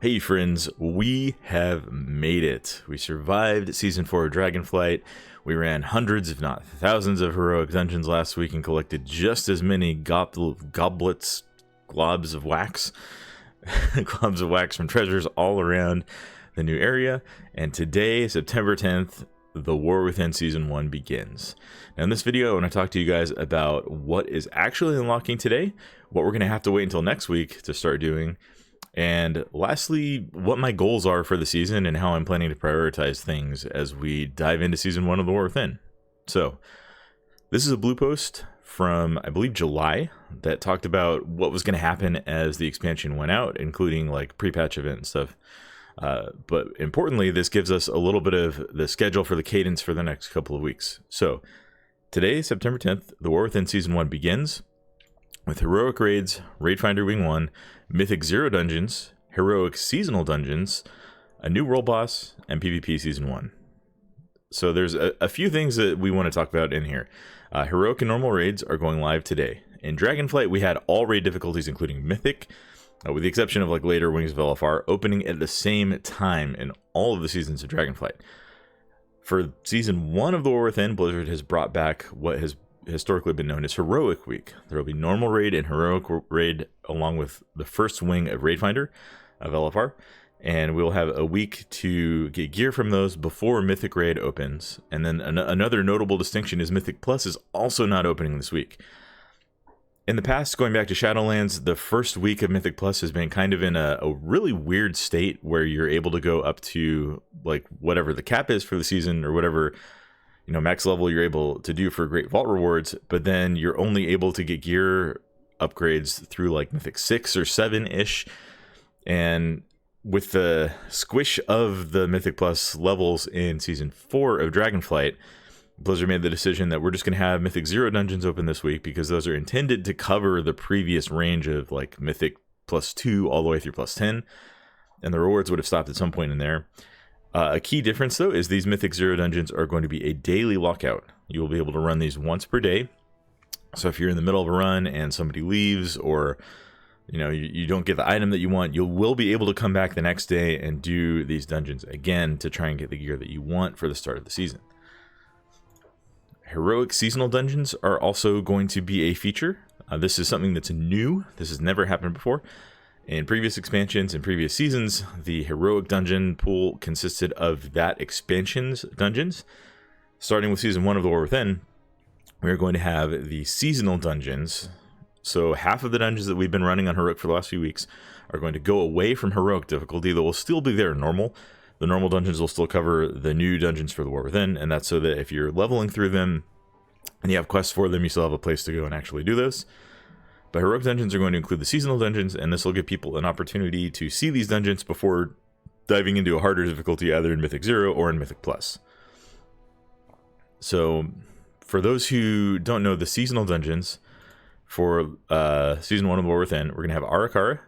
Hey friends, we have made it. We survived Season 4 of Dragonflight. We ran hundreds, if not thousands, of heroic dungeons last week and collected just as many globs of wax, globs of wax from treasures all around the new area. And today, September 10th, the War Within Season 1 begins. Now in this video, I want to talk to you guys about what is actually unlocking today, what we're going to have to wait until next week to start doing, and lastly, what my goals are for the season and how I'm planning to prioritize things as we dive into Season 1 of the War Within. So, this is a blue post from, I believe, July that talked about what was going to happen as the expansion went out, including like pre-patch event and stuff. But importantly, this gives us a little bit of the schedule for the cadence for the next couple of weeks. So, today, September 10th, the War Within Season 1 begins with Heroic Raids, Raid Finder Wing 1, Mythic 0 Dungeons, Heroic Seasonal Dungeons, a new World Boss, and PvP Season 1. So there's a few things that we want to talk about in here. Heroic and normal raids are going live today. In Dragonflight, we had all raid difficulties, including Mythic, with the exception of like later Wings of LFR, opening at the same time in all of the seasons of Dragonflight. For Season 1 of the War Within, Blizzard has brought back what has historically been known as Heroic Week. There will be normal raid and heroic raid along with the first wing of Raid Finder of LFR, and we'll have a week to get gear from those before Mythic Raid opens. And then another notable distinction is Mythic Plus is also not opening this week. In the past, going back to Shadowlands, the first week of Mythic Plus has been kind of in a really weird state where you're able to go up to like whatever the cap is for the season or whatever max level you're able to do for great vault rewards, but then you're only able to get gear upgrades through like Mythic 6 or 7-ish. And with the squish of the Mythic Plus levels in Season 4 of Dragonflight, Blizzard made the decision that we're just going to have Mythic 0 dungeons open this week because those are intended to cover the previous range of like Mythic +2 all the way through +10, and the rewards would have stopped at some point in there. A key difference, though, is these Mythic 0 dungeons are going to be a daily lockout. You will be able to run these once per day. So if you're in the middle of a run and somebody leaves or you don't get the item that you want, you will be able to come back the next day and do these dungeons again to try and get the gear that you want for the start of the season. Heroic Seasonal Dungeons are also going to be a feature. This is something that's new. This has never happened before. In previous expansions and previous seasons, the heroic dungeon pool consisted of that expansion's dungeons. Starting with Season 1 of the War Within, we're going to have the seasonal dungeons. So half of the dungeons that we've been running on heroic for the last few weeks are going to go away from heroic difficulty. They will still be there normal. The normal dungeons will still cover the new dungeons for the War Within, and that's so that if you're leveling through them and you have quests for them, you still have a place to go and actually do those. But heroic dungeons are going to include the seasonal dungeons, and this will give people an opportunity to see these dungeons before diving into a harder difficulty either in Mythic 0 or in Mythic Plus. So, for those who don't know the seasonal dungeons for Season 1 of the War Within, we're going to have Arakara,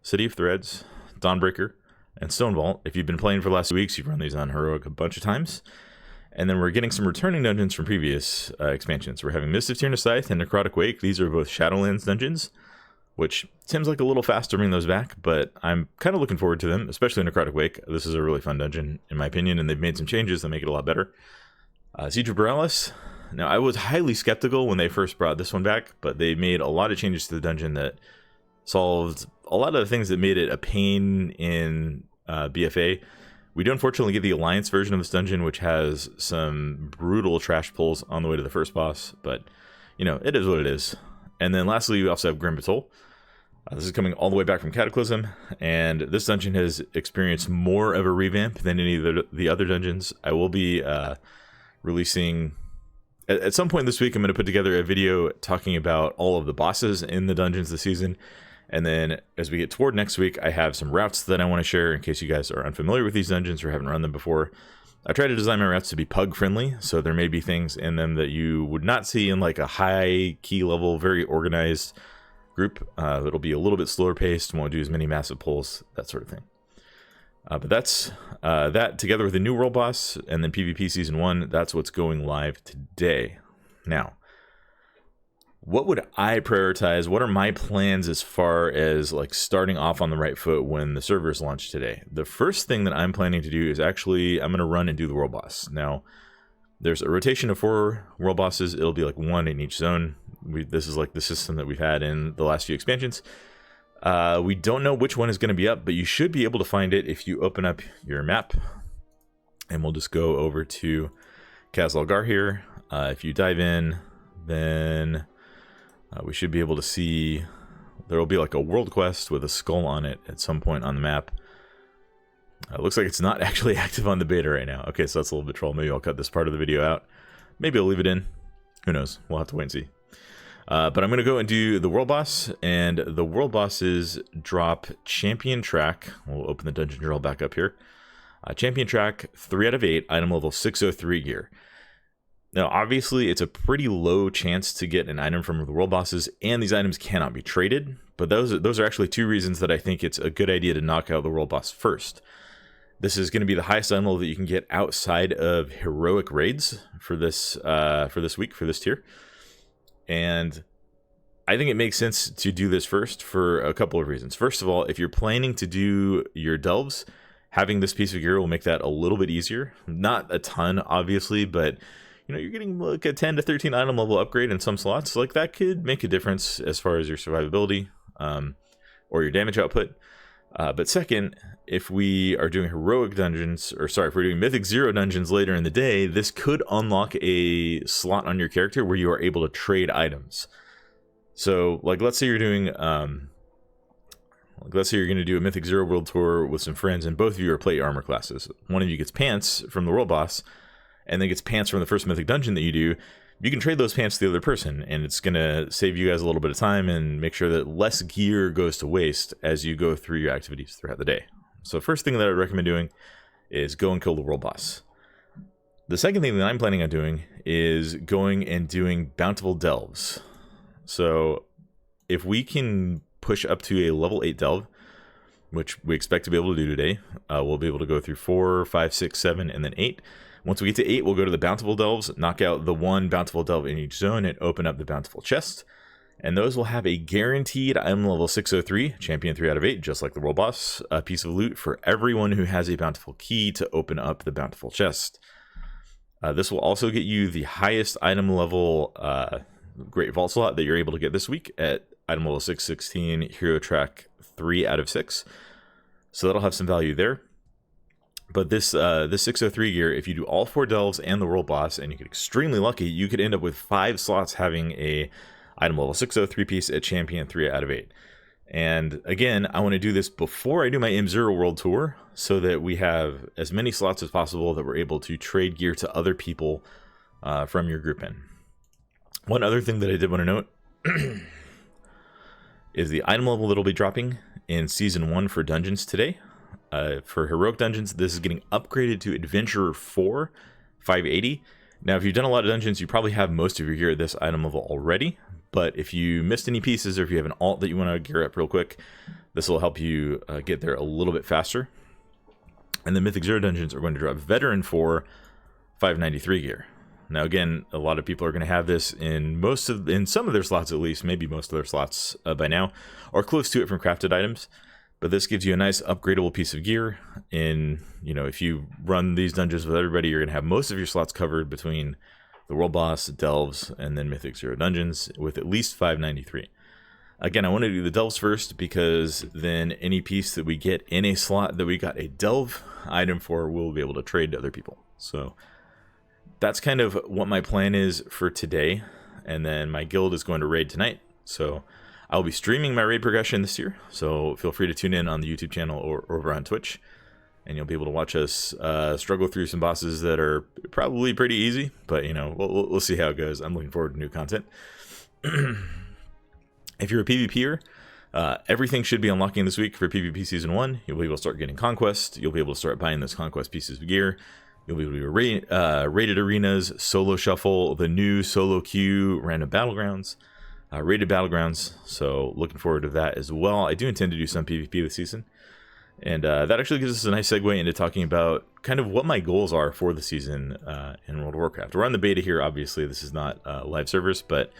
City of Threads, Dawnbreaker, and Stone Vault. If you've been playing for the last 2 weeks, you've run these on heroic a bunch of times. And then we're getting some returning dungeons from previous expansions. We're having Mist of Tyrna Scythe and Necrotic Wake. These are both Shadowlands dungeons, which seems like a little fast to bring those back, but I'm kind of looking forward to them, especially Necrotic Wake. This is a really fun dungeon, in my opinion, and they've made some changes that make it a lot better. Siege of Borealis. Now, I was highly skeptical when they first brought this one back, but they made a lot of changes to the dungeon that solved a lot of the things that made it a pain in BFA. We do unfortunately get the Alliance version of this dungeon, which has some brutal trash pulls on the way to the first boss, but, it is what it is. And then lastly, we also have Grim Patrol. This is coming all the way back from Cataclysm, and this dungeon has experienced more of a revamp than any of the other dungeons. I will be releasing... At some point this week, I'm going to put together a video talking about all of the bosses in the dungeons this season. And then as we get toward next week, I have some routes that I want to share in case you guys are unfamiliar with these dungeons or haven't run them before. I try to design my routes to be pug friendly, so there may be things in them that you would not see in like a high key level, very organized group. It'll be a little bit slower paced, won't do as many massive pulls, that sort of thing. But that's that together with the new world boss and then PvP Season 1, that's what's going live today. Now, what would I prioritize? What are my plans as far as like starting off on the right foot when the servers launch today? The first thing that I'm planning to do is actually I'm going to run and do the world boss. Now, there's a rotation of 4 world bosses. It'll be like 1 in each zone. This is like the system that we've had in the last few expansions. We don't know which one is going to be up, but you should be able to find it if you open up your map. And we'll just go over to Kazalgar here. If you dive in, then we should be able to see there will be like a world quest with a skull on it at some point on the map. It looks like it's not actually active on the beta right now. Okay, so that's a little bit troll. Maybe I'll cut this part of the video out. Maybe I'll leave it in. Who knows? We'll have to wait and see. But I'm going to go and do the world boss, and the world bosses drop champion track. We'll open the dungeon journal back up here. Champion track 3 out of 8, item level 603 gear. Now, obviously, it's a pretty low chance to get an item from the world bosses, and these items cannot be traded. But those are actually 2 reasons that I think it's a good idea to knock out the world boss first. This is going to be the highest item level that you can get outside of heroic raids for this week, for this tier. And I think it makes sense to do this first for a couple of reasons. First of all, if you're planning to do your delves, having this piece of gear will make that a little bit easier. Not a ton, obviously, but you know, you're getting like a 10 to 13 item level upgrade in some slots. Like that could make a difference as far as your survivability or your damage output. But second, if we are doing heroic dungeons, or sorry, if we're doing Mythic 0 dungeons later in the day, this could unlock a slot on your character where you are able to trade items. So, like, let's say you're doing, let's say you're going to do a Mythic 0 World Tour with some friends, and both of you are plate armor classes. One of you gets pants from the world boss, and then gets pants from the first Mythic dungeon that you do. You can trade those pants to the other person, and it's going to save you guys a little bit of time and make sure that less gear goes to waste as you go through your activities throughout the day. So first thing that I would recommend doing is go and kill the world boss. The second thing that I'm planning on doing is going and doing Bountiful delves. So if we can push up to a level 8 delve, which we expect to be able to do today, we'll be able to go through 4, 5, 6, 7, and then 8. Once we get to 8, we'll go to the Bountiful delves, knock out the 1 Bountiful delve in each zone, and open up the Bountiful chest. And those will have a guaranteed item level 603, champion 3 out of 8, just like the world boss, a piece of loot for everyone who has a Bountiful key to open up the Bountiful chest. This will also get you the highest item level Great Vault slot that you're able to get this week at item level 616, hero track 3 out of 6. So that'll have some value there. But this 603 gear, if you do all 4 delves and the world boss, and you get extremely lucky, you could end up with 5 slots having a item level 603 piece at champion 3 out of 8. And again, I want to do this before I do my M0 World Tour, so that we have as many slots as possible that we're able to trade gear to other people from your group in. One other thing that I did want to note is the item level that will be dropping in Season 1 for dungeons today. For heroic dungeons, this is getting upgraded to Adventurer 4, 580. Now, if you've done a lot of dungeons, you probably have most of your gear at this item level already. But if you missed any pieces, or if you have an alt that you want to gear up real quick, this will help you get there a little bit faster. And the Mythic 0 dungeons are going to drop Veteran 4, 593 gear. Now, again, a lot of people are going to have this in some of their slots, at least, maybe most of their slots by now, or close to it from crafted items. But this gives you a nice upgradable piece of gear. If you run these dungeons with everybody, you're going to have most of your slots covered between the world boss, delves, and then Mythic 0 dungeons with at least 593. Again, I want to do the delves first, because then any piece that we get in a slot that we got a delve item for, we'll be able to trade to other people. So that's kind of what my plan is for today. And then my guild is going to raid tonight. So I'll be streaming my raid progression this year, so feel free to tune in on the YouTube channel or over on Twitch, and you'll be able to watch us struggle through some bosses that are probably pretty easy, but we'll see how it goes. I'm looking forward to new content. If you're a PvPer, everything should be unlocking this week for PvP Season 1. You'll be able to start getting Conquest. You'll be able to start buying those Conquest pieces of gear. You'll be able to do rated arenas, solo shuffle, the new solo queue, random battlegrounds. Rated battlegrounds, so looking forward to that as well. I do intend to do some PvP this season, and that actually gives us a nice segue into talking about kind of what my goals are for the season in World of Warcraft. We're on the beta here, obviously. This is not live servers, but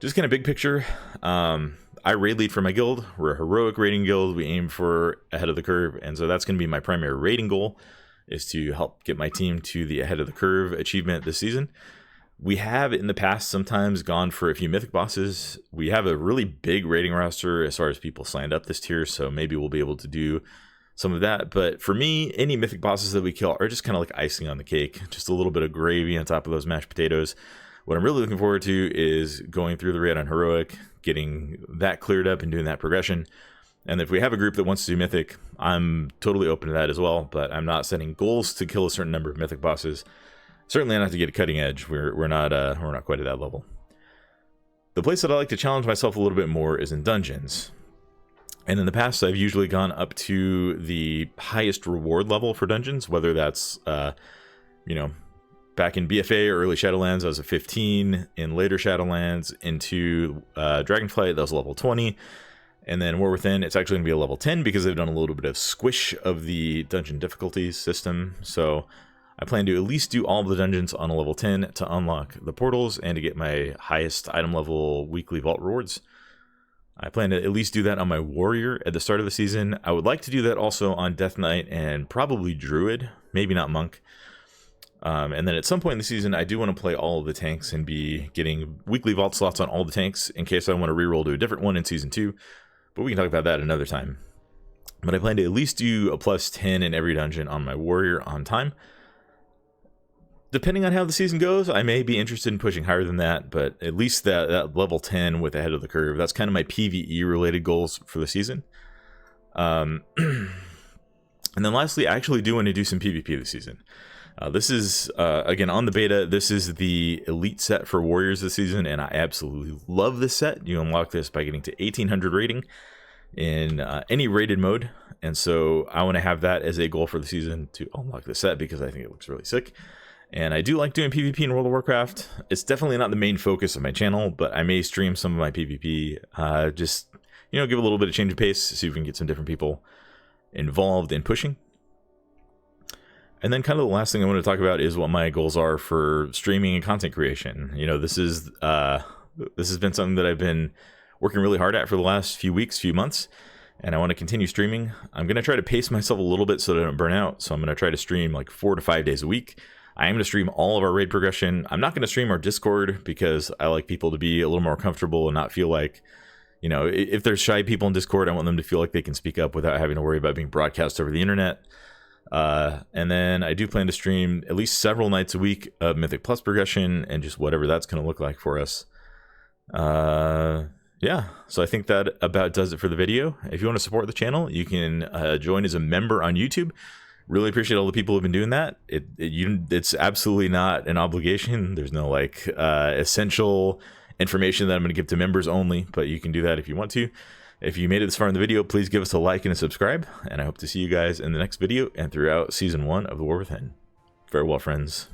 just kind of big picture, I raid lead for my guild. We're a heroic raiding guild. We aim for ahead of the curve, and so that's going to be my primary raiding goal, is to help get my team to the ahead of the curve achievement this season. We have in the past sometimes gone for a few mythic bosses. We have a really big raiding roster as far as people signed up this tier, so maybe we'll be able to do some of that. But for me, any mythic bosses that we kill are just kind of like icing on the cake, just a little bit of gravy on top of those mashed potatoes. What I'm really looking forward to is going through the raid on heroic, getting that cleared up and doing that progression. And if we have a group that wants to do mythic, I'm totally open to that as well, but I'm not setting goals to kill a certain number of mythic bosses. Certainly not to get a cutting edge. We're not quite at that level. The place that I like to challenge myself a little bit more is in dungeons. And in the past, I've usually gone up to the highest reward level for dungeons, whether that's back in BFA or early Shadowlands, I was a 15. In later Shadowlands, into Dragonflight, that was level 20. And then War Within, it's actually going to be a level 10 because they've done a little bit of squish of the dungeon difficulties system. So I plan to at least do all of the dungeons on a level 10 to unlock the portals and to get my highest item level weekly vault rewards. I plan to at least do that on my warrior at the start of the season. I would like to do that also on Death Knight and probably Druid, maybe not Monk. And then at some point in the season, I do want to play all of the tanks and be getting weekly vault slots on all the tanks in case I want to reroll to a different one in Season 2. But we can talk about that another time. But I plan to at least do a plus 10 in every dungeon on my warrior on time. Depending on how the season goes, I may be interested in pushing higher than that, but at least that level 10 with ahead of the curve, that's kind of my PvE related goals for the season. And then lastly, I actually do want to do some PvP this season. This is, again, on the beta, this is the elite set for warriors this season, and I absolutely love this set. You unlock this by getting to 1800 rating in any rated mode, and so I want to have that as a goal for the season to unlock the set because I think it looks really sick. And I do like doing PvP in World of Warcraft. It's definitely not the main focus of my channel, but I may stream some of my PvP, just, give a little bit of change of pace, see if we can get some different people involved in pushing. And then kind of the last thing I want to talk about is what my goals are for streaming and content creation. This has been something that I've been working really hard at for the last few months, and I want to continue streaming. I'm going to try to pace myself a little bit so that I don't burn out. So I'm going to try to stream like 4 to 5 days a week. I am going to stream all of our raid progression. I'm not going to stream our Discord because I like people to be a little more comfortable and not feel like, if there's shy people in Discord, I want them to feel like they can speak up without having to worry about being broadcast over the internet. And then I do plan to stream at least several nights a week of Mythic Plus progression and just whatever that's going to look like for us. Yeah, so I think that about does it for the video. If you want to support the channel, you can join as a member on YouTube. Really appreciate all the people who've been doing that. It's absolutely not an obligation. There's no essential information that I'm going to give to members only, but you can do that if you want to. If you made it this far in the video, please give us a like and a subscribe, and I hope to see you guys in the next video and throughout Season 1 of The War Within. Farewell, friends.